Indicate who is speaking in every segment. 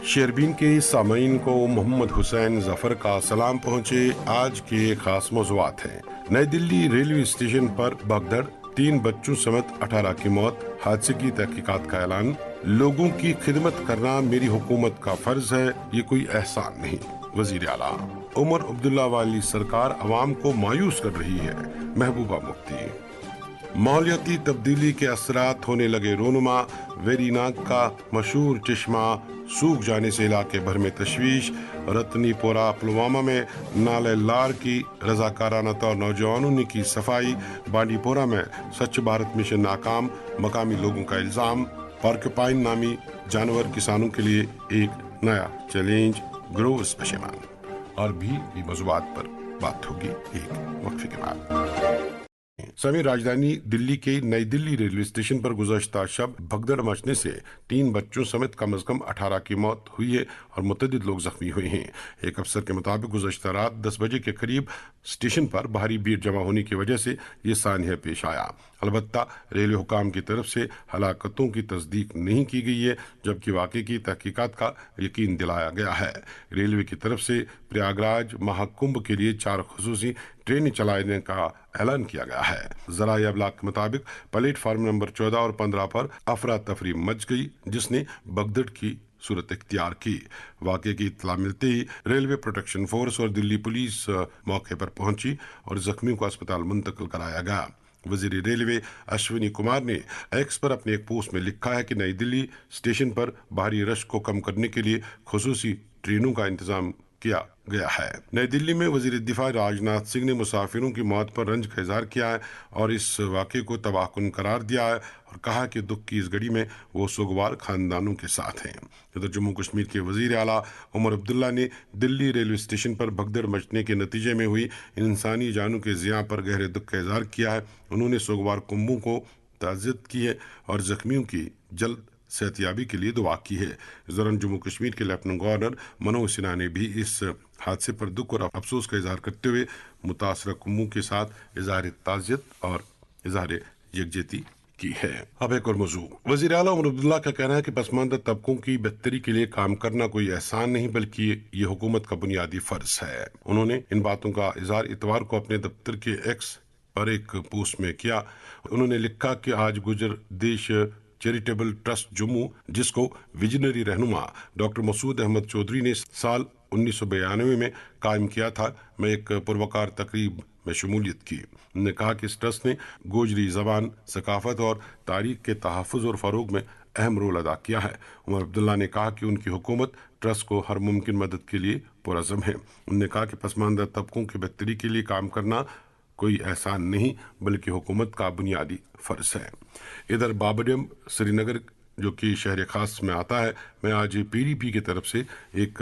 Speaker 1: शेरबीन के सामीन को मोहम्मद हुसैन जफर का सलाम पहुंचे। आज के खास मौज़ूआत हैं। नई दिल्ली रेलवे स्टेशन पर भगदड़, 3 बच्चों समेत 18 की मौत, हादसे की तहकीकात का ऐलान। लोगों की खिदमत करना मेरी हुकूमत का फर्ज है, ये कोई एहसान नहीं। वजीर आला उमर अब्दुल्ला वाली सरकार अवाम को मायूस कर रही है। महबूबा मुफ्ती माहौलियाती तब्दीली के असरात होने लगे रोनुमा। वेरीनाग का मशहूर चश्मा सूख जाने से इलाके भर में तशवीश। रतनीपोरा पुलवामा में नाले लार की रजाकाराना तौर नौजवानों ने की सफाई। बांडीपोरा में स्वच्छ भारत मिशन नाकाम, मकामी लोगों का इल्जाम। पोर्क्यूपाइन नामी जानवर किसानों के लिए एक नया चैलेंज। ग्रो स्पेशमान और भी मौज़ूआत पर बात होगी एक वक्फे के बाद। सभी राजधानी दिल्ली के नई दिल्ली रेलवे स्टेशन पर गुज़श्ता शब भगदड़ मचने से 3 बच्चों समेत कम से कम 18 की मौत हुई है और मुतअद्दिद लोग जख्मी हुए हैं। एक अफसर के मुताबिक गुज़श्ता रात 10 बजे के करीब स्टेशन पर भारी भीड़ जमा होने की वजह से ये सानिया पेश आया। अलबत्ता रेलवे हुकाम की तरफ से हलाकतों की तस्दीक नहीं की गई है, जबकि वाक़े की तहकीकात का यकीन दिलाया गया है। रेलवे की तरफ से प्रयागराज महाकुंभ के लिए 4 खुसूसी ट्रेनें चलाने का ऐलान किया गया है। ज़राए अबलाग के मुताबिक प्लेटफार्म नंबर 14 और 15 पर अफरा तफरी मच गई, जिसने भगदड़ की सूरत इख्तियार की। वाक़े की इत्तला मिलते ही रेलवे प्रोटेक्शन फोर्स और दिल्ली पुलिस मौके पर पहुंची और जख्मियों को अस्पताल मुंतकिल कराया गया। वज़ीर रेलवे अश्विनी कुमार ने एक्स पर अपने एक पोस्ट में लिखा है कि नई दिल्ली स्टेशन पर भारी रश को कम करने के लिए खुसूसी ट्रेनों का इंतजाम किया गया है। नई दिल्ली में वज़ीर दिफा राजनाथ सिंह ने मुसाफिरों की मौत पर रंज का इजहार किया है और इस वाक़े को तबाहकुन करार दिया है और कहा कि दुख की इस घड़ी में वो सुगवार खानदानों के साथ हैं। इधर जम्मू कश्मीर के वज़ीर आला उमर अब्दुल्ला ने दिल्ली रेलवे स्टेशन पर भगदड़ मचने के नतीजे में हुई इंसानी जानों के ज़िया पर गहरे दुख का इजहार किया है। उन्होंने सुगवार कुंभों को ताज़ियत की है और जख्मियों की जल्द सेहतयाबी के लिए दुआ की है। इस दौरान जम्मू कश्मीर के लेफ्टिनेंट गवर्नर मनोज सिन्हा ने भी इस हादसे पर दुख और अफसोस का इजहार करते हुए मुतासरा कुंभों के साथ इजहार ताज़ियत और इजहार यकजहती की है। अब एक और मौजू। वज़ीर आला उमर अब्दुल्ला का कहना है कि पसमानदा तबकों की बेहतरी के लिए काम करना कोई एहसान नहीं, बल्कि ये हुकूमत का बुनियादी फर्ज है। उन्होंने इन बातों का इजहार इतवार को अपने दफ्तर के एक्स पर एक पोस्ट में किया। उन्होंने लिखा कि आज गुजर देश चैरिटेबल ट्रस्ट जम्मू, जिसको विजनरी रहनुमा डॉक्टर मसूद अहमद चौधरी ने साल 1992 में कायम किया था, मैं एक पुरवकार तकरीब में शमूलियत की। उन्होंने कहा कि इस ट्रस्ट ने गोजरी ज़बान, सकाफत और तारीख के तहफ़्फ़ुज़ और फ़रोग़ में अहम रोल अदा किया है। उमर अब्दुल्ला ने कहा कि उनकी हुकूमत ट्रस्ट को हर मुमकिन मदद के लिए पुरज़म है। उन्होंने कहा कि पसमानदा तबकों की बेहतरी के लिए काम करना कोई एहसान नहीं, बल्कि हुकूमत का बुनियादी फ़र्ज है। इधर बाबडम श्रीनगर, जो कि शहर खास में आता है, में आज PDP की तरफ से एक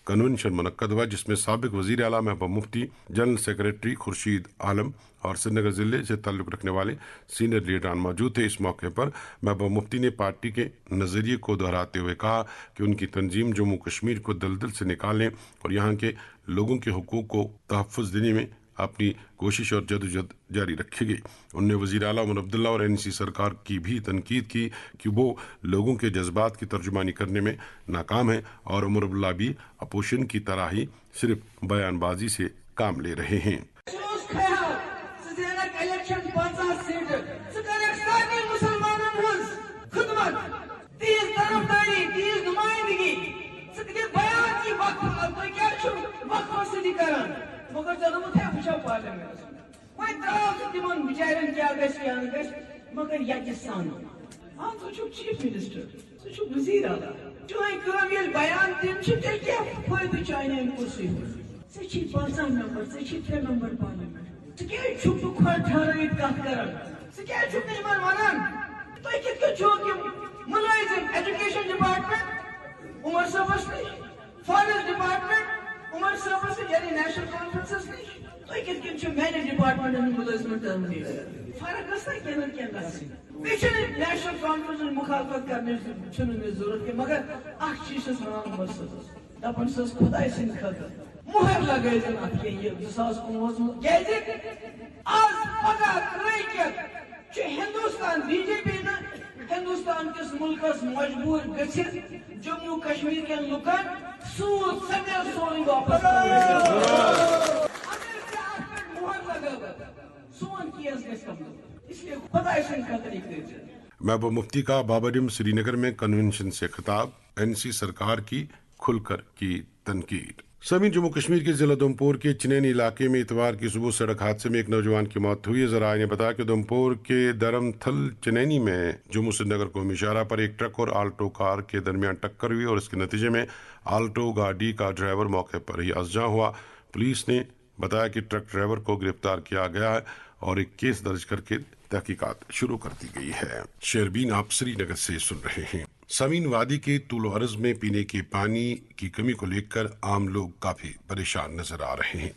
Speaker 1: कन्वेंशन मुनक्कद हुआ, जिसमें साबिक वज़ीर आला महबूब मुफ्ती, जनरल सेक्रेटरी खुर्शीद आलम और श्रीनगर ज़िले से ताल्लुक़ रखने वाले सीनियर लीडरान मौजूद थे। इस मौके पर महबूब मुफ्ती ने पार्टी के नज़रिए को दोहराते हुए कहा कि उनकी तंजीम जम्मू कश्मीर को दलदल से निकालने और यहाँ के लोगों के हुकूक को तहफ़्फ़ुज़ देने में अपनी कोशिश और जदोजहद जारी रखेगी। उन्होंने वज़ीर आला उमर अब्दुल्ला और NC सरकार की भी तनकीद की कि वो लोगों के जज्बात की तर्जुमानी करने में नाकाम है और उमर अब्दुल्ला भी अपोजिशन की तरह ही सिर्फ बयानबाजी से काम ले रहे हैं।
Speaker 2: मगर जनमत है खुशा पार्लियामेंट वह त्रास दिमन बिचारन क्या गश मगर यकिसान हां तो चीफ मिनिस्टर तो वजीर आला जो है कामिल बयान दिन तेल क्या फायदा चाहिए इन कुर्सी से चीफ 5 नंबर से चीफ 3 नंबर पार्लियामेंट से क्या छुप खर ठहरे कत करन से क्या छुप नहीं मानन तो कित को जो कि मुलाजिम एजुकेशन डिपार्टमेंट उमर साहब फॉरेस्ट डिपार्टमेंट उमर साहब से यानी नेशनल कॉन्फ्रेंसेस नहीं तो किन जो मैंने डिपार्टमेंट में मुलाजिम टर्म दिया फर्क है केनन के अंदर बेचने नेशनल कॉन्फ्रेंस में मुखालफत करने छुन में जरूरत के मगर अख चीज से नाम मसद दपन से खुदा सिंह खतर मुहर लगाए जनाब के ये 2019 कैसे आज पगा रही के जो हिंदुस्तान बीजेपी ने ہندوستان کس ملکس مجبور گھت جموں کشمیر کے لکن سود سمیت سون واپس سون کیس گھس کمزور اس لیے خدا سن خطرے کر
Speaker 1: محبوب مفتی کا بابریم سری نگر میں کنونشن سے خطاب، NC سرکار کی کھل کر کی تنقید۔ سمیع جموں کشمیر کے ضلع دھمپور کے چنینی علاقے میں اتوار کی صبح سڑک حادثے میں ایک نوجوان کی موت ہوئی۔ ذرائع نے بتایا کہ دھمپور کے درم تھل چنینی میں جموں سری نگر قومی شاہراہ پر ایک ٹرک اور آلٹو کار کے درمیان ٹکر ہوئی اور اس کے نتیجے میں آلٹو گاڑی کا ڈرائیور موقع پر ہی ازجاں ہوا۔ پولیس نے بتایا کہ ٹرک ڈرائیور کو گرفتار کیا گیا ہے اور ایک کیس درج کر کے تحقیقات شروع کر دی گئی ہے۔ شیربین آپ سری نگر سے سن رہے ہیں۔ سمین وادی کے طول و عرض میں پینے کے پانی کی کمی کو لے کر عام لوگ کافی پریشان نظر آ رہے ہیں۔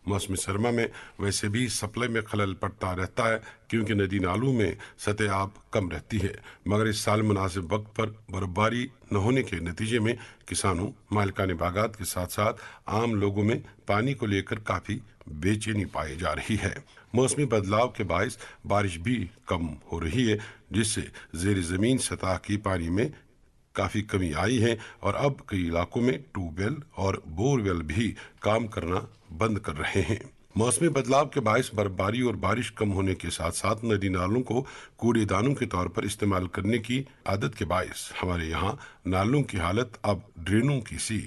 Speaker 1: موسم سرما میں ویسے بھی سپلائی میں خلل پڑتا رہتا ہے کیونکہ ندی نالوں میں سطح آب کم رہتی ہے، مگر اس سال مناسب وقت پر برفباری نہ ہونے کے نتیجے میں کسانوں، مالکان باغات کے ساتھ ساتھ عام لوگوں میں پانی کو لے کر کافی بے چینی پائی جا رہی ہے۔ موسمی بدلاؤ کے باعث بارش بھی کم ہو رہی ہے، جس سے زیر زمین سطح کی پانی میں کافی کمی آئی ہے اور اب کئی علاقوں میں ٹیوب ویل اور بور ویل بھی کام کرنا بند کر رہے ہیں۔ موسمی بدلاؤ کے باعث برفباری اور بارش کم ہونے کے ساتھ ساتھ ندی نالوں کو کوڑے دانوں کے طور پر استعمال کرنے کی عادت کے باعث ہمارے یہاں نالوں کی حالت اب ڈرینوں کی سی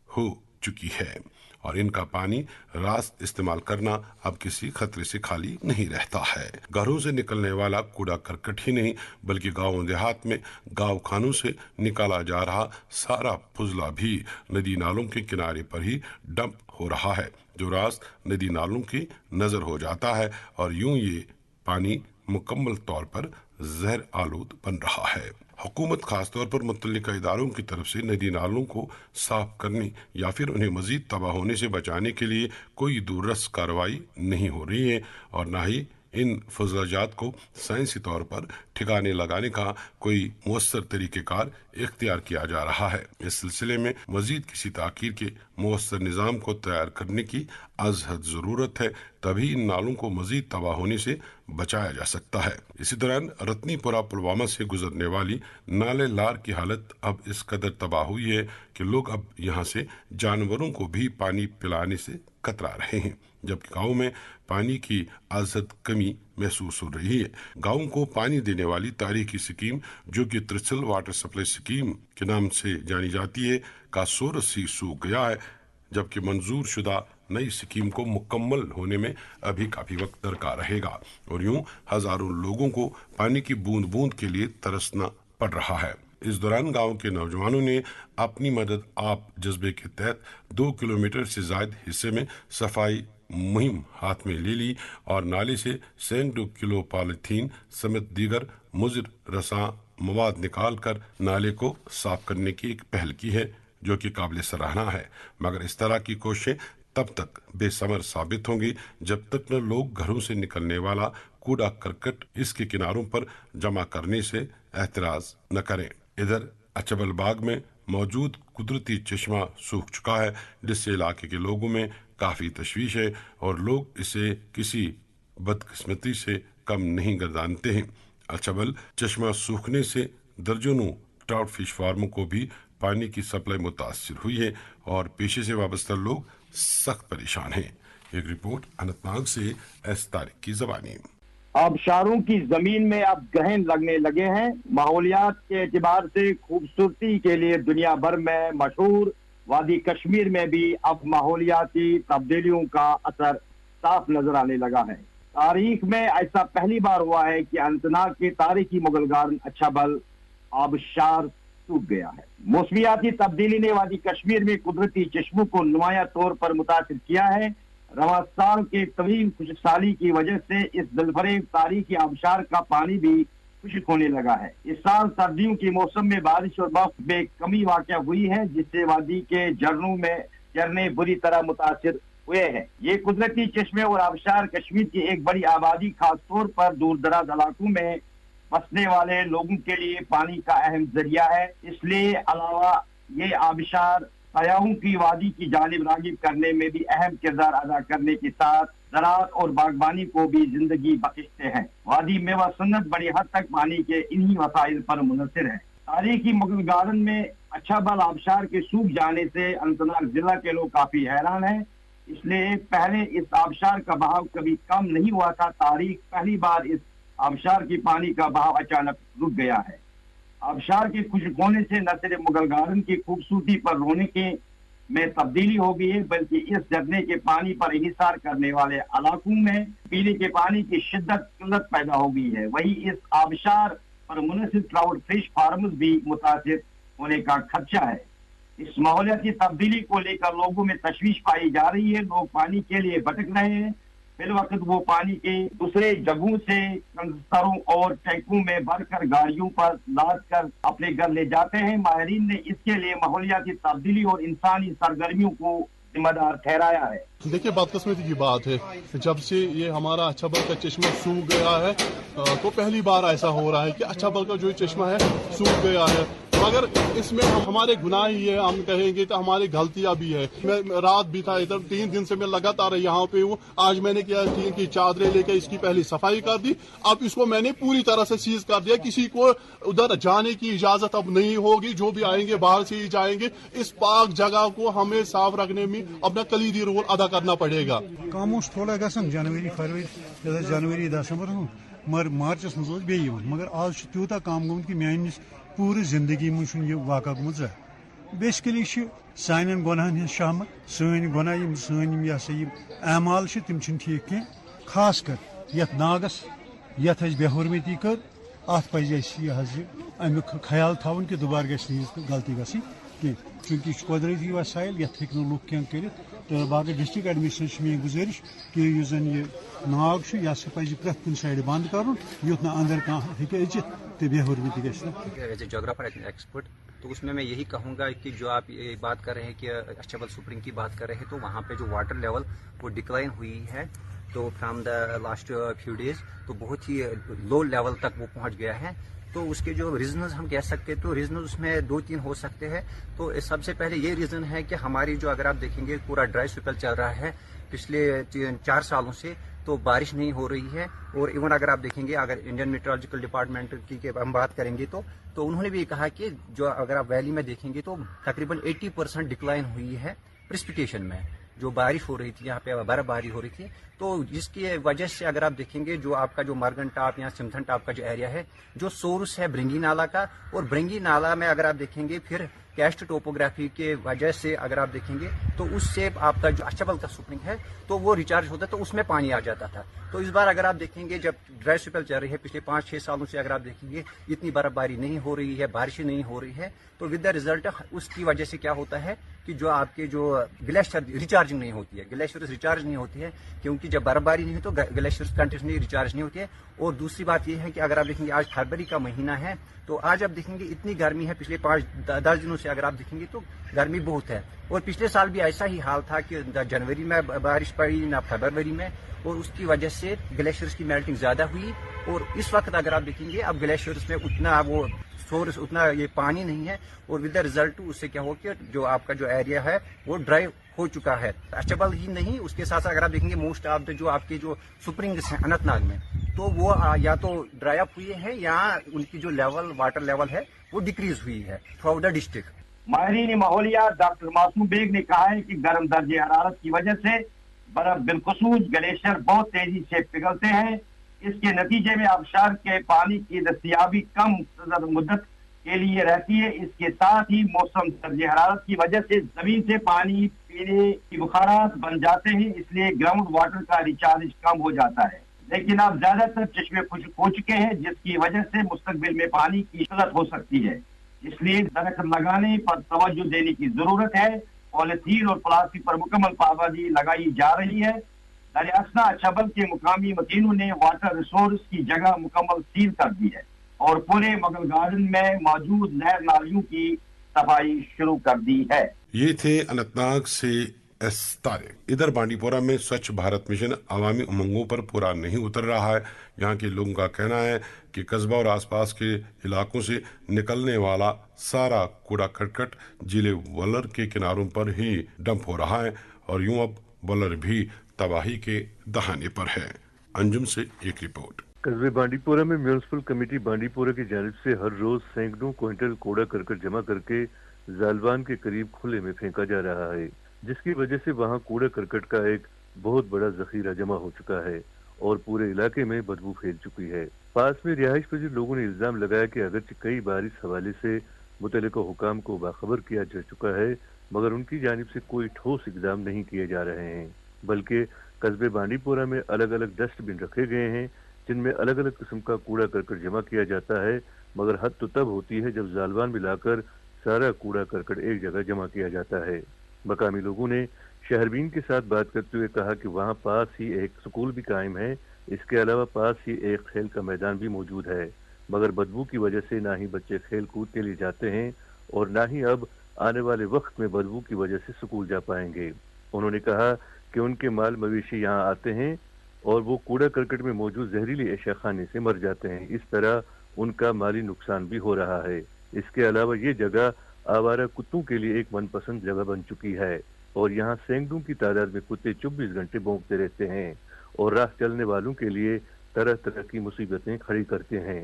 Speaker 1: ہو چکی ہے اور ان کا پانی راست استعمال کرنا اب کسی خطرے سے خالی نہیں رہتا ہے۔ گھروں سے نکلنے والا کوڑا کرکٹ ہی نہیں بلکہ گاؤں دیہات میں گاؤں خانوں سے نکالا جا رہا سارا فضلہ بھی ندی نالوں کے کنارے پر ہی ڈمپ ہو رہا ہے، جو راست ندی نالوں کی نظر ہو جاتا ہے اور یوں یہ پانی مکمل طور پر زہر آلود بن رہا ہے۔ حکومت خاص طور پر متعلقہ اداروں کی طرف سے ندی نالوں کو صاف کرنے یا پھر انہیں مزید تباہ ہونے سے بچانے کے لیے کوئی دوررس کارروائی نہیں ہو رہی ہے اور نہ ہی ان فضلہ جات کو سائنسی طور پر ٹھکانے لگانے کا کوئی مؤثر طریقہ کار اختیار کیا جا رہا ہے۔ اس سلسلے میں مزید کسی تاخیر کے مؤثر نظام کو تیار کرنے کی از حد ضرورت ہے، تبھی ان نالوں کو مزید تباہ ہونے سے بچایا جا سکتا ہے۔ اسی دوران رتنی پورہ پلوامہ سے گزرنے والی نالے لار کی حالت اب اس قدر تباہ ہوئی ہے کہ لوگ اب یہاں سے جانوروں کو بھی پانی پلانے سے کترا رہے ہیں، جبکہ گاؤں میں پانی کی از حد کمی محسوس ہو رہی ہے۔ گاؤں کو پانی دینے والی تاریخی سکیم جو کہ ترسل واٹر سپلائی سکیم کے نام سے جانی جاتی ہے کا سورس ہی سوکھ گیا ہے، جبکہ منظور شدہ نئی سکیم کو مکمل ہونے میں ابھی کافی وقت درکار رہے گا اور یوں ہزاروں لوگوں کو پانی کی بوند بوند کے لیے ترسنا پڑ رہا ہے۔ اس دوران گاؤں کے نوجوانوں نے اپنی مدد آپ جذبے کے تحت 2 کلومیٹر سے زائد حصے میں صفائی مہم ہاتھ میں لے لی اور نالے سے سینکڑوں کلو پالیتھین سمیت دیگر مضر رساں مواد نکال کر نالے کو صاف کرنے کی ایک پہل کی ہے، جو کہ قابل سراہنا ہے، مگر اس طرح کی کوششیں تب تک بے ثمر ثابت ہوں گی جب تک نہ لوگ گھروں سے نکلنے والا کوڑا کرکٹ اس کے کناروں پر جمع کرنے سے احتراز نہ کریں۔ ادھر اچبل باغ میں موجود قدرتی چشمہ سوکھ چکا ہے، جس سے علاقے کے لوگوں میں کافی تشویش ہے اور لوگ اسے کسی بدقسمتی سے کم نہیں گردانتے ہیں۔ اچبل چشمہ سوکھنے سے درجنوں ٹراؤٹ فش فارموں کو بھی پانی کی سپلائی متاثر ہوئی ہے اور پیشے سے وابستہ لوگ سخت پریشان ہیں۔ ایک رپورٹ اننت ناگ سے ایس طارق کی زبانی۔
Speaker 3: آبشاروں کی زمین میں اب گہن لگنے لگے ہیں۔ ماحولیات کے اعتبار سے خوبصورتی کے لیے دنیا بھر میں مشہور وادی کشمیر میں بھی اب ماحولیاتی تبدیلیوں کا اثر صاف نظر آنے لگا ہے۔ تاریخ میں ایسا پہلی بار ہوا ہے کہ اننت ناگ کے تاریخی مغل گارڈن اچھبل آبشار سوکھ گیا ہے۔ موسمیاتی تبدیلی نے وادی کشمیر میں قدرتی چشموں کو نمایاں طور پر متاثر کیا ہے۔ رواں سال کے طویل خشک سالی کی وجہ سے اس دلفریب تاریخی آبشار کا پانی بھی خشک ہونے لگا ہے۔ اس سال سردیوں کے موسم میں بارش اور برف میں کمی واقع ہوئی ہے، جس سے وادی کے جھرنے بری طرح متاثر ہوئے ہیں۔ یہ قدرتی چشمے اور آبشار کشمیر کی ایک بڑی آبادی، خاص طور پر دور دراز علاقوں میں بسنے والے لوگوں کے لیے پانی کا اہم ذریعہ ہے۔ اس لیے علاوہ یہ آبشار سیاحوں کی وادی کی جانب راغب کرنے میں بھی اہم کردار ادا کرنے کے ساتھ ज़राअत और बागबानी को भी जिंदगी बख्शते हैं। वादी मेवा सन्नत बड़ी हद तक पानी के इन्हीं वसाइल पर मुनहसर है। तारीखी मुगल गार्डन में अच्छाबल आबशार के सूख जाने से अनंतनाग जिला के लोग काफी हैरान हैं। इसलिए पहले इस आबशार का बहाव कभी कम नहीं हुआ था। तारीख पहली बार इस आबशार की पानी का बहाव अचानक रुक गया है। आबशार के खुश्क होने से न सिर्फ मुगल गार्डन की खूबसूरती पर रौनकें में तब्दीली हो गई है, बल्कि इस झरने के पानी पर इंहिसार करने वाले इलाकों में पीने के पानी की शिद्दत किल्लत पैदा हो गई है। वहीं इस आबशार पर मुनसिब ट्राउट फिश फार्म्स भी मुतासिर होने का खदशा है। इस माहौलियाती तब्दीली को लेकर लोगों में तशवीश पाई जा रही है। लोग पानी के लिए भटक रहे हैं, फिर वक्त वो पानी के दूसरे जगहों से कंस्तरों और टैंकों में भरकर गाड़ियों पर लाद कर अपने घर ले जाते हैं। माहिरीन ने इसके लिए माहौलियाती तब्दीली और इंसानी सरगर्मियों को जिम्मेदार ठहराया है।
Speaker 4: देखिए, बदकिस्मती की बात है, जब से ये हमारा अच्छाबल का चश्मा सूख गया है तो पहली बार ऐसा हो रहा है कि अच्छाबल का जो चश्मा है सूख गया है। मगर इसमें हमारे गुनाह ही है, हम कहेंगे तो हमारी गलतियां भी है। मैं रात भी था इधर, 3 दिन से मैं लगातार यहाँ पे हूँ। आज मैंने क्या टीन की चादरें लेकर इसकी पहली सफाई कर दी। अब इसको मैंने पूरी तरह से सीज कर दिया। किसी को उधर जाने की इजाजत अब नहीं होगी। जो भी आएंगे बाहर से ही जाएंगे। इस पाक जगह को हमें साफ रखने में अपना कलीदी रोल अदा करना पड़ेगा।
Speaker 5: काम थोड़ा गसन जनवरी फरवरी जनवरी दिसंबर मगर मार्चस मज बे मगर आज तूत कम गुम कि मेस पूरी जिंदगी में यह वाक़ा गुमत बेसिकली सान गुनाहन हज शामत सन गुनाह सन यह सा अमाल तम ठीक कह खास कर यथ नागस यथ बेहरमती कर अत पह अमुक ख्याल थवन कि दोबारा गलती गई कह चूंकि कुदरती वसाइल यथ हेक लुक क्या कर। तो बाकी डिस्ट्रिक्ट एडमिनिस्ट्रेशन में गुजारिश कि जन यह नाग यह पह प्रत कुछ साइड बंद कर युथ ना अंदर कह अचित तो बेहरमती गई।
Speaker 6: एज ए जोग्राफर एक्सपर्ट तो उसमें मैं यही कहूँगा कि जो आप ये बात कर रहे हैं कि अच्छाबल सुप्रीम की बात कर रहे हैं, तो वहाँ पे जो वाटर लेवल वो डिक्लाइन हुई है। तो from the last few days तो बहुत ही लो लेवल तक वो पहुँच गया है। तो उसके जो रीजनस हम कह सकते हैं, तो रीजनस उसमें 2-3 हो सकते हैं। तो सबसे पहले ये रीजन है कि हमारी जो अगर आप देखेंगे पूरा ड्राई स्पेल चल रहा है पिछले 4 सालों से, तो बारिश नहीं हो रही है। और इवन अगर आप देखेंगे, अगर इंडियन मेट्रोलॉजिकल डिपार्टमेंट की हम बात करेंगे तो उन्होंने भी कहा कि जो अगर आप वैली में देखेंगे तो तकरीबन 80% डिक्लाइन हुई है प्रेसिपिटेशन में। जो बारिश हो रही थी, यहाँ पे बर्फबारी हो रही थी, तो जिसकी वजह से अगर आप देखेंगे जो आपका जो मार्गन टाप या सिमथन टाप का जो एरिया है, जो सोर्स है ब्रिंगी नाला का, और ब्रिंगी नाला में अगर आप देखेंगे फिर कैस्ट टोपोग्राफी के वजह से अगर आप देखेंगे तो उससे आपका जो अच्छाबल का स्प्रिंग है तो वो रिचार्ज होता है, तो उसमें पानी आ जाता था। तो इस बार अगर आप देखेंगे जब ड्राई स्पेल चल रही है पिछले 5-6 सालों से, अगर आप देखेंगे इतनी बर्फबारी नहीं हो रही है, बारिशें नहीं हो रही है, तो विद द रिजल्ट उसकी वजह से क्या होता है कि जो आपके जो ग्लेशियर रिचार्जिंग नहीं होती है, ग्लेशियर्स रिचार्ज नहीं होती है, क्योंकि जब बर्फबारी नहीं है तो ग्लेशियर्स कंटिन्यूसली रिचार्ज नहीं होती है। और दूसरी बात यह है कि अगर आप देखेंगे आज फरवरी का महीना है, तो आज आप देखेंगे इतनी गर्मी है, पिछले 5-10 दिनों से अगर आप देखेंगे तो गर्मी बहुत है। और पिछले साल भी ऐसा ही हाल था कि जनवरी में बारिश पड़ी ना फरवरी में, और उसकी वजह से ग्लेशियर्स की मेल्टिंग ज्यादा हुई। और इस वक्त अगर आप देखेंगे अब ग्लेशियर्स में उतना वो सोर्स उतना ये पानी नहीं है, और विद द रिजल्ट उससे क्या हो कि जो आपका जो एरिया है वो ड्राई हो चुका है। अच्छाबल ही नहीं, उसके साथ साथ अगर आप देखेंगे मोस्ट ऑफ द जो आपके जो स्प्रिंग्स हैं अनंतनाग में, तो वो या तो ड्राई अप हुए हैं या उनकी जो लेवल वाटर लेवल है वो डिक्रीज हुई है थ्रू आउट द डिस्ट्रिक्ट।
Speaker 3: माहिरीन माहौलियात डॉक्टर मासूम बेग ने कहा है कि गर्म दर्जे हरारत की वजह से बर्फ बिलखसूस ग्लेशियर बहुत तेजी से पिघलते हैं। इसके नतीजे में आबशार के पानी की दस्तियाबी कम मुद्दत के लिए रहती है। इसके साथ ही मौसम दर्जे हरारत की वजह से जमीन से पानी पीने की बुखारात बन जाते हैं, इसलिए ग्राउंड वाटर का रिचार्ज कम हो जाता है। लेकिन अब ज्यादातर चश्मे खुश्क हो चुके हैं, जिसकी वजह से मुस्तकबिल में पानी की किल्लत हो सकती है। इसलिए दरख्त लगाने पर तवज्जो देने की जरूरत है। पॉलिथीन और प्लास्टिक पर मुकम्मल पाबंदी लगाई जा रही है। दरियासना अच्छाबल के मुकामी मकीनों ने वाटर रिसोर्स की जगह मुकम्मल सील कर दी है और पूरे मुगल गार्डन में मौजूद नहर नालियों की सफाई शुरू कर दी है।
Speaker 1: ये थे अनंतनाग से एस तारिक। इधर बांडीपोरा में स्वच्छ भारत मिशन अवामी उमंगों पर पूरा नहीं उतर रहा है। यहाँ के लोगों का कहना है कि कस्बा और आसपास के इलाकों से निकलने वाला सारा कूड़ा करकट जिले वलर के किनारों पर ही डंप हो रहा है और यूं अब वलर भी तबाही के दहाने पर है। अंजुम से एक रिपोर्ट।
Speaker 7: कस्बे बांडीपोरा में म्यूनिसिपल कमेटी बांडीपोरा की जानिब से हर रोज सैकड़ों क्विंटल कूड़ा करकट जमा करके जालवान के करीब खुले में फेंका जा रहा है, जिसकी वजह से वहां कूड़ा करकट का एक बहुत बड़ा जखीरा जमा हो चुका है और पूरे इलाके में बदबू फैल चुकी है। पास में रिहाइश पजीर लोगों ने इल्जाम लगाया कि अगरचे कई बार इस हवाले से मुतल्लिका हुकाम को बाखबर किया जा चुका है, मगर उनकी जानिब से कोई ठोस इकदाम नहीं किए जा रहे हैं, बल्कि कस्बे बांडीपोरा में अलग अलग डस्टबिन रखे गए हैं जिनमें अलग अलग किस्म का कूड़ा करकट जमा किया जाता है, मगर हद तो तब होती है जब जालवान मिलाकर सारा कूड़ा करकट एक जगह जमा किया जाता है। मकामी लोगों ने शहरबीन के साथ बात करते हुए कहा कि वहां पास ही एक स्कूल भी कायम है, इसके अलावा पास ही एक खेल का मैदान भी मौजूद है, मगर बदबू की वजह से ना ही बच्चे खेल कूद के लिए जाते हैं और ना ही अब आने वाले वक्त में बदबू की वजह से स्कूल जा पाएंगे। उन्होंने कहा कि उनके माल मवेशी यहाँ आते हैं और वो कूड़ा करकट में मौजूद जहरीली एशिया खाने से मर जाते हैं, इस तरह उनका माली नुकसान भी हो रहा है। इसके अलावा ये जगह आवारा कुत्तों के लिए एक मनपसंद जगह बन चुकी है और यहाँ सैकड़ों की तादाद में कुत्ते 24 घंटे भौंकते रहते हैं और राह चलने वालों के लिए तरह तरह की मुसीबतें खड़ी करते हैं।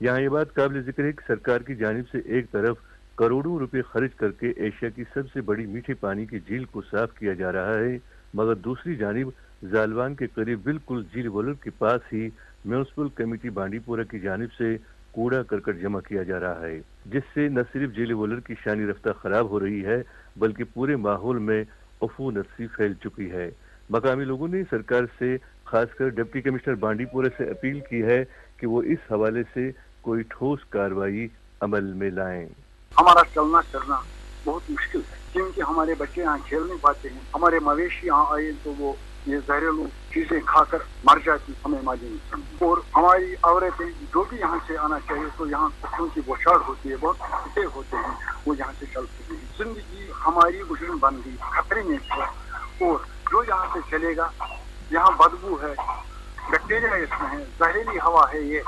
Speaker 7: यहाँ ये बात काबिल जिक्र है कि सरकार की जानिब से एक तरफ करोड़ों रुपए खर्च करके एशिया की सबसे बड़ी मीठे पानी की झील को साफ किया जा रहा है, मगर दूसरी जानिब जालवान के करीब बिल्कुल झील वलर के पास ही म्यूनिसिपल कमेटी बांडीपोरा की जानिब से कूड़ा करकट जमा किया जा रहा है, जिससे न सिर्फ झील वलर की शानी रफ्ता खराब हो रही है बल्कि पूरे माहौल में अफूनसी फैल चुकी है। मकामी लोगों ने सरकार से, खासकर डिप्टी कमिश्नर बांडीपोरा से अपील की है कि वो इस हवाले से कोई ठोस कार्रवाई अमल में लाएं।
Speaker 8: हमारा चलना फिरना बहुत मुश्किल है क्योंकि हमारे बच्चे यहाँ खेल नहीं पाते हैं, हमारे मवेशी यहाँ आए तो वो ये जहरीली चीजें खाकर मर जाती, हमें माली नुकसान। और हमारी औरतें जो भी यहाँ से आना चाहिए तो यहाँ कुत्तों की बौछार होती है, बहुत कुत्ते होते हैं वो यहाँ से चलते हैं। जिंदगी हमारी मुश्किल बन गई, खतरे में है और जो यहाँ से चलेगा, यहाँ बदबू है, बैक्टीरिया इसमें है, जहरीली हवा है, ये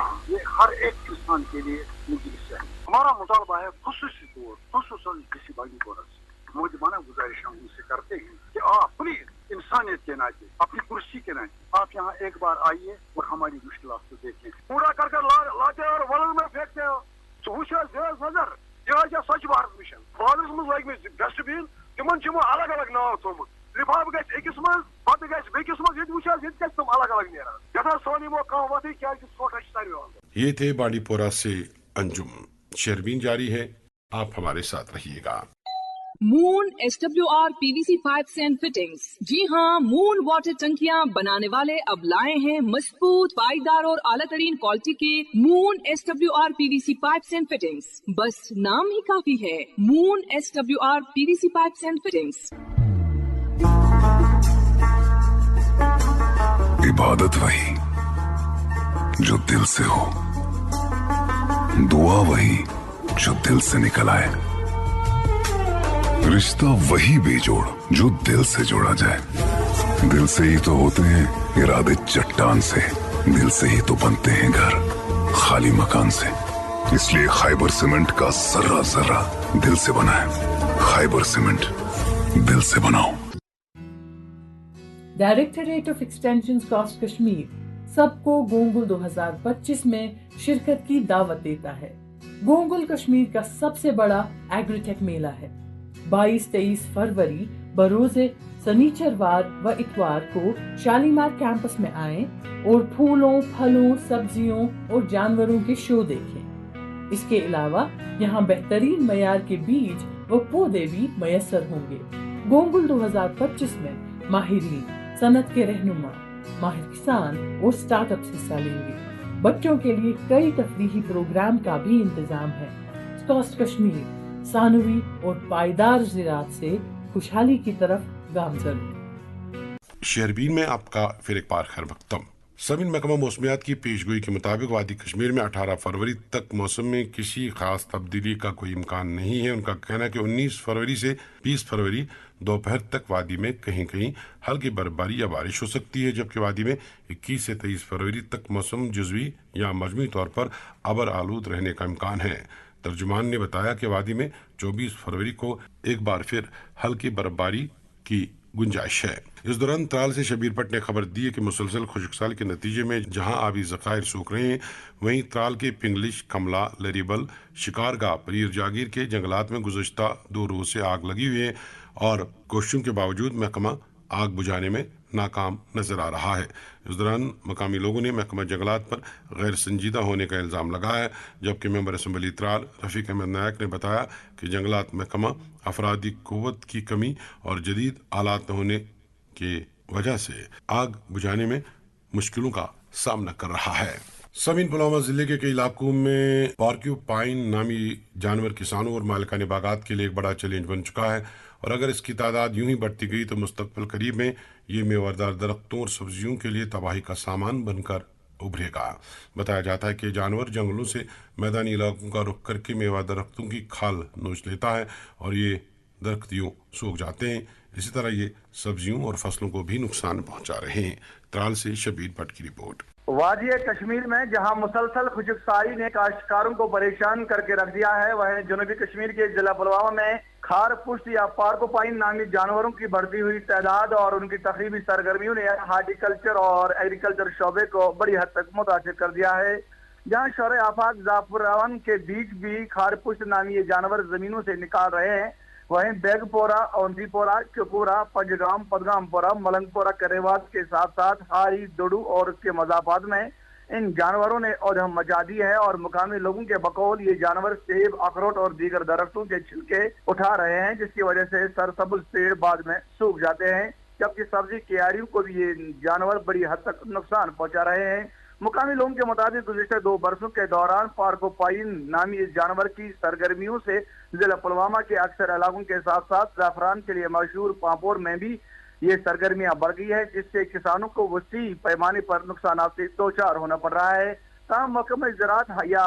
Speaker 8: हर एक इंसान के लिए मुझे है। हमारा मुतालबा है खुसूसी तौर खुसूसन किसी बांडीपोरा से मौजूदाना गुजारिश हम उनसे करते हैं कि आप प्लीज इंसानियत के नाते, अपनी कुर्सी के नाते आप यहाँ एक बार आइए और हमारी मुश्किलात को देखें। पूरा कर लाते और वलन में फेंकते हो तो नजर यह स्वच्छ भारत मिशन बादरस मज लग डस्टबिन तिमन अलग अलग नाव थोमुत लिफाफ गस अकिस मज पत गस बेकिस मज ये तुम अलग अलग नेरान यथा सोन यमो कम वत क्या सोटा सारे।
Speaker 1: ये थे बांडीपोरा से अंजुम। शहरबीन जारी है, आप हमारे साथ रहिएगा।
Speaker 9: Moon SWR PVC pipes and fittings. जी हाँ, मून वाटर टंकियाँ बनाने वाले अब लाए हैं मजबूत, पाईदार और आला तरीन क्वालिटी के moon SWR PVC pipes and fittings. बस नाम ही काफी है, moon SWR PVC pipes and fittings.
Speaker 10: इबादत वही जो दिल से हो, दुआ वही जो दिल से निकल आए, रिश्ता वही बेजोड़ जो दिल से जोड़ा जाए। दिल से ही तो होते हैं इरादे चट्टान से, दिल से ही तो बनते हैं घर खाली मकान से। इसलिए खैबर सीमेंट का जर्रा जर्रा दिल से बना है। खैबर सीमेंट, दिल से बनाओ।
Speaker 11: डायरेक्टरेट ऑफ एक्सटेंशन कास्ट कश्मीर सबको गोंगुल 2025 में शिरकत की दावत देता है। गोंगुल कश्मीर का सबसे बड़ा एग्रीटेक मेला है। 22-23 फरवरी बरोजे शनिचरवार व इतवार को शालीमार कैंपस में आएं और फूलों, फलों, सब्जियों और जानवरों के शो देखें। इसके अलावा यहाँ बेहतरीन मयार के बीज व पौधे भी मयसर होंगे। गोंगुल 2025 में माहिरीन, सनत के रहनुमा, माहिर किसान और स्टार्टअप्स हिस्सा लेंगे। बच्चों के लिए कई तफरीही प्रोग्राम का भी इंतजाम है। कास्ट कश्मीर सानवी और पायदार ज़राअत से खुशहाली की तरफ गामजन।
Speaker 1: शहरबीन में आपका फिर एक बार खैर मकदम। समीन महकमा मौसमियात की पेशगोई के मुताबिक वादी कश्मीर में 18 फरवरी तक मौसम में किसी खास तब्दीली का कोई इम्कान नहीं है। उनका कहना है कि 19 फरवरी से 20 फरवरी दोपहर तक वादी में कहीं कहीं हल्की बर्फबारी या बारिश हो सकती है, जबकि वादी में 21 से 23 फरवरी तक मौसम जुज़वी या मजमूई तौर पर अबर आलूद रहने का इम्कान है। तर्जुमान ने बताया कि वादी में 24 फरवरी को एक बार फिर हल्की बर्फबारी की गुंजाइश है। इस दौरान त्राल से शबीर भट्ट ने खबर दी है कि मुसलसल खुशकसाली के नतीजे में जहां आबी जखायर सूख रहे हैं, वहीं त्राल के पिंगलिश, कमला, लरीबल, शिकारगाह, पीर जागीर के जंगलात में गुज़श्ता 2 रोज से आग लगी हुई है और कोशिशों के बावजूद महकमा आग बुझाने में नाकाम नजर आ रहा है। इस दौरान मकामी लोगों ने महकमा जंगलात पर गैर संजीदा होने का इल्ज़ाम लगाया है, जबकि मेंबर असम्बली त्राल रफीक अहमद नायक ने बताया कि जंगलात महकमा अफरादी क़ुव्वत की कमी और जदीद आलात न होने की वजह से आग बुझाने में मुश्किलों का सामना कर रहा है। समीन पुलवामा जिले के कई इलाकों में पार्क्यूपाइन नामी जानवर किसानों और मालिकाने बागात के लिए एक बड़ा चैलेंज बन चुका है और अगर इसकी तादाद यूं ही बढ़ती गई तो मुस्तकबिल करीब में ये मेवादार दरख्तों और सब्जियों के लिए तबाही का सामान बनकर उभरेगा। बताया जाता है कि जानवर जंगलों से मैदानी इलाकों का रुख करके मेवा दरख्तों की खाल नोच लेता है और ये दरख्त यूं सूख जाते हैं। इसी तरह ये सब्जियों और फसलों को भी नुकसान पहुंचा रहे हैं। त्राल से शबीर भट्ट की रिपोर्ट।
Speaker 3: वादी कश्मीर में जहां मुसलसल खुशकसारी ने काश्तकारों को परेशान करके रख दिया है, वहीं जनूबी कश्मीर के जिला पुलवामा में खार पुष्ट या पार्कोपाइन नामी जानवरों की बढ़ती हुई तादाद और उनकी तकरीबी सरगर्मियों ने हार्टिकल्चर और एग्रीकल्चर शोबे को बड़ी हद तक मुतासिर कर दिया है। जहां शोरे आफाक जाफरान के बीच भी खार पुष्ट नामी ये जानवर जमीनों से निकाल रहे हैं, वहीं बेगपोरा, औंधीपोरा, चकुरा, पंजगाम, पदगामपोरा, मलंगपोरा, करेवास के साथ साथ हारी, दुडू और उसके मजाफात में इन जानवरों ने औधम मचा दी है और मुकामी लोगों के बकौल ये जानवर सेब, अखरोट और दीगर दरख्तों के छिलके उठा रहे हैं, जिसकी वजह से सरसब्ज पेड़ बाद में सूख जाते हैं, जबकि सब्जी क्यारियों को भी ये जानवर बड़ी हद तक नुकसान पहुंचा रहे हैं। मुकामी लोगों के मुताबिक गुज़िश्ता 2 बरसों के दौरान पार्कोपाइन नामी इस जानवर की सरगर्मियों से जिला पुलवामा के अक्सर इलाकों के साथ साथ जाफरान के लिए मशहूर पांपोर में भी ये सरगर्मियां बढ़ गई है, जिससे किसानों को वसी पैमाने पर नुकसान से दो चार होना पड़ रहा है। तमाम महकमा ज़राअत या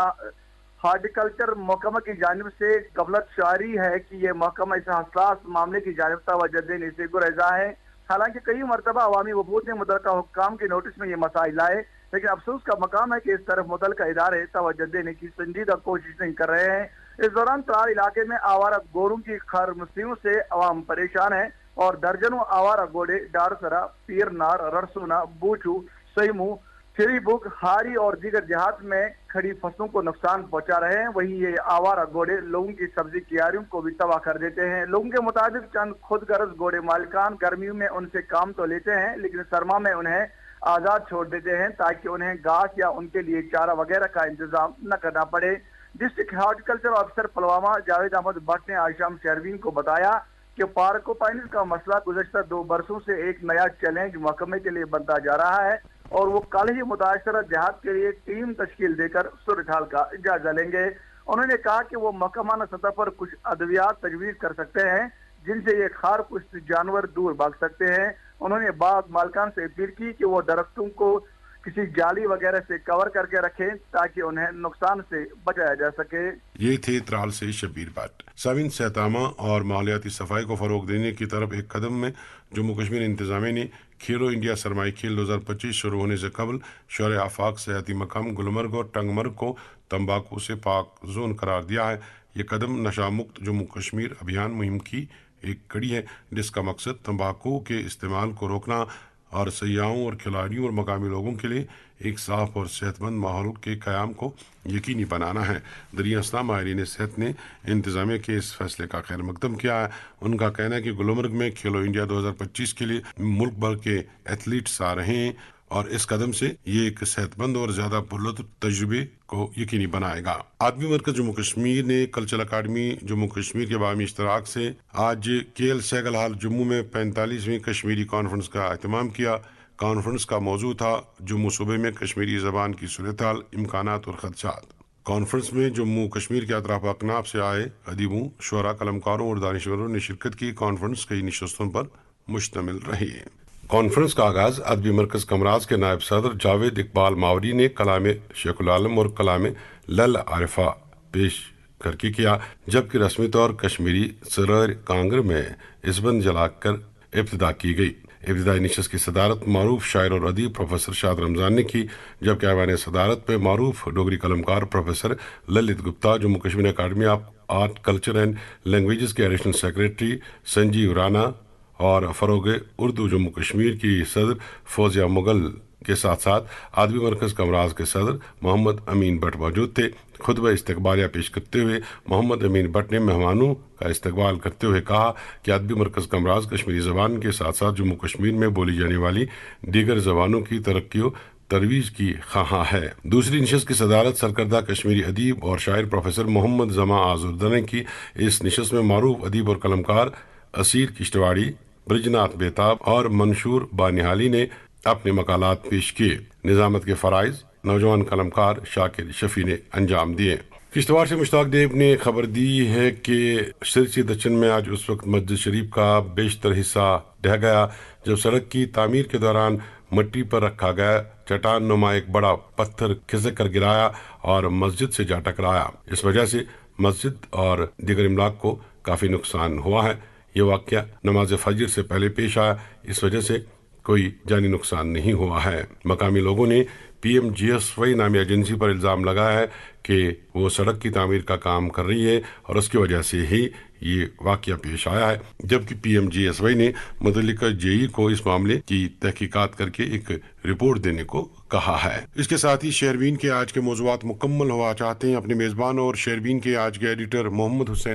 Speaker 3: हार्टिकल्चर महकमा की जानिब से गफलत जारी है कि ये महकमा इस हसास मामले की जानिब तवज्जो देने से गुरेजा है। हालांकि कई मरतबा अवामी वफूद ने मुतल्लिका हुक्काम की नोटिस में ये मसाइल लाए, लेकिन अफसोस का मकाम है कि इस तरफ मुतल्लिका इदारे तवज्जो देने की संजीदा कोशिश नहीं कर रहे हैं। इस दौरान त्राल इलाके में आवारा गोरों की खरमसियों से अवाम परेशान है और दर्जनों आवारा घोड़े डारसरा, पीरनार, ररसुना, बूचू, सईमू, फिरीबुक, हारी और दीगर देहात में खड़ी फसलों को नुकसान पहुंचा रहे हैं। वहीं ये आवारा घोड़े लोगों की सब्जी क्यारियों को भी तबाह कर देते हैं। लोगों के मुताबिक चंद खुद गर्ज घोड़े मालिकान गर्मियों में उनसे काम तो लेते हैं, लेकिन सरमा में उन्हें आजाद छोड़ देते हैं ताकि उन्हें घास या उनके लिए चारा वगैरह का इंतजाम न करना पड़े। District horticulture officer Pulwama Javed Ahmad Bhat ने आशाम शहरवीन को बताया कि पार्कोपाइन का मसला गुज़श्ता 2 बरसों से एक नया चैलेंज महकमे के लिए बनता जा रहा है और वो कल ही मुताशरा देहात के लिए टीम तश्कील देकर सूरत हाल का जायजा लेंगे। उन्होंने कहा कि वो महकमाना सतह पर कुछ अद्वियात तजवीज़ कर सकते हैं जिनसे ये खार पुष्ट जानवर दूर भाग सकते हैं। उन्होंने बाग मालिकान से अपील की कि वो दरख्तों को किसी जाली वगैरह से कवर करके रखें ताकि उन्हें नुकसान से बचाया जा सके।
Speaker 1: ये थे त्राल से शबीर भट्ट। साविन सहतामा और माहौलियाती सफाई को फरोग देने की तरफ एक कदम में जम्मू कश्मीर इंतजामिया ने खेलो इंडिया सरमाई खेल 2025 शुरू होने से कबल शौर आफाक सेहती मकाम गुलमर्ग और टंगमर्ग को तंबाकू से पाक जोन करार दिया है। ये कदम नशा मुक्त जम्मू कश्मीर अभियान मुहिम की एक कड़ी है, जिसका मकसद तंबाकू के इस्तेमाल को रोकना और सयाहों और खिलाड़ियों और मकामी लोगों के लिए एक साफ और सेहतमंद माहौल के क़याम को यकीनी बनाना है। दरियास्ता माहिरीन सेहत ने इंतजामिया के इस फैसले का खैर मकदम किया है। उनका कहना है कि गुलमर्ग में खेलो इंडिया 2025 के लिए मुल्क भर के एथलीट्स आ रहे हैं और इस कदम से ये एक सेहतमंद और ज्यादा पुरलुत्फ तजुर्बे को यकीनी बनाएगा। आदमी मरकज जम्मू कश्मीर ने कल्चरल अकादमी जम्मू कश्मीर के बामी इश्तराक से आज केएल सहगल हाल जम्मू में 45वीं कश्मीरी कॉन्फ्रेंस का एहतमाम किया। कॉन्फ्रेंस का मौजू था जम्मू सूबे में कश्मीरी जबान की सूरत हाल, इम्कानात और खदशात। कॉन्फ्रेंस में जम्मू कश्मीर के अतराफ अकनाफ से आए अदीबों, शुअरा, कलमकारों और दानिश्वरों ने शिरकत की। कॉन्फ्रेंस कई नशस्तों पर मुश्तमिल रही है। कॉन्फ्रेंस का आगाज अदबी मरकज कमराज के नायब सदर जावेद इकबाल मावरी ने कलाम शेखुल आलम और कलाम लल आरिफा पेश करके किया, जबकि रस्मी तौर कश्मीरी सरार कांगर में इसबंद जलाकर इब्तिदा की गई। इब्तिदाई नशस्त की सदारत मारूफ शायर और अदीब प्रोफेसर शाद रमजान ने की, जबकि ऐवान सदारत पे मारूफ डोगरी कलमकार professor Lalit Gupta, Jammu Kashmir academy of art culture and languages के एडिशनल सेक्रेटरी संजीव राणा और फरोग उर्दू जम्मू कश्मीर की सदर फौजिया मुगल के साथ साथ आदमी मरकज़ कमराज के सदर मोहम्मद अमीन भट्ट मौजूद थे। खुतबा इस्तकबालिया पेश करते हुए मोहम्मद अमीन भट्ट ने मेहमानों का इस्तकबाल करते हुए कहा कि अदबी मरकज़ कमराज कश्मीरी ज़बान के साथ साथ जम्मू कश्मीर में बोली जाने वाली दीगर ज़बानों की तरक्की तरवीज की ख़्वाह है। दूसरी नशस्त की सदारत सरकर्दा कश्मीरी अदीब और शायर प्रोफेसर मोहम्मद जमा आजुर्दा ने की। इस नशस्त में मारूफ अदीब और कलमकार असीर किश्तवाड़ी, ब्रजनाथ बेताब और मंशूर बानिहाली ने अपने मकालात पेश किए। निजामत के फ़राइज़ नौजवान कलमकार शाकिर शफी ने अंजाम दिए। किश्तवाड़ से मुश्ताक देव ने खबर दी है कि सिरसी दक्षिण में आज उस वक्त मस्जिद शरीफ का बेशतर हिस्सा ढह गया जब सड़क की तामीर के दौरान मिट्टी पर रखा गया चट्टान नुमा एक बड़ा पत्थर खिसक कर गिराया और मस्जिद से जा टकराया। इस वजह से मस्जिद और दीगर इमलाक को काफी नुकसान हुआ है। ये वाक़या नमाज फजर से पहले पेश आया, इस वजह से कोई जानी नुकसान नहीं हुआ है। मकामी लोगों ने PMGSY नामी एजेंसी पर इल्ज़ाम लगाया है कि वो सड़क की तामीर का काम कर रही है और उसकी वजह से ही ये वाक़या पेश आया है, जबकि PMGSY ने मुतल्लिका JE को इस मामले की तहकीकात करके एक रिपोर्ट देने को कहा है। इसके साथ ही शेरबीन के आज के मौज़ूआत मुकम्मल हुआ चाहते हैं। अपने मेज़बान और शेरबीन के आज के एडिटर मोहम्मद हुसैन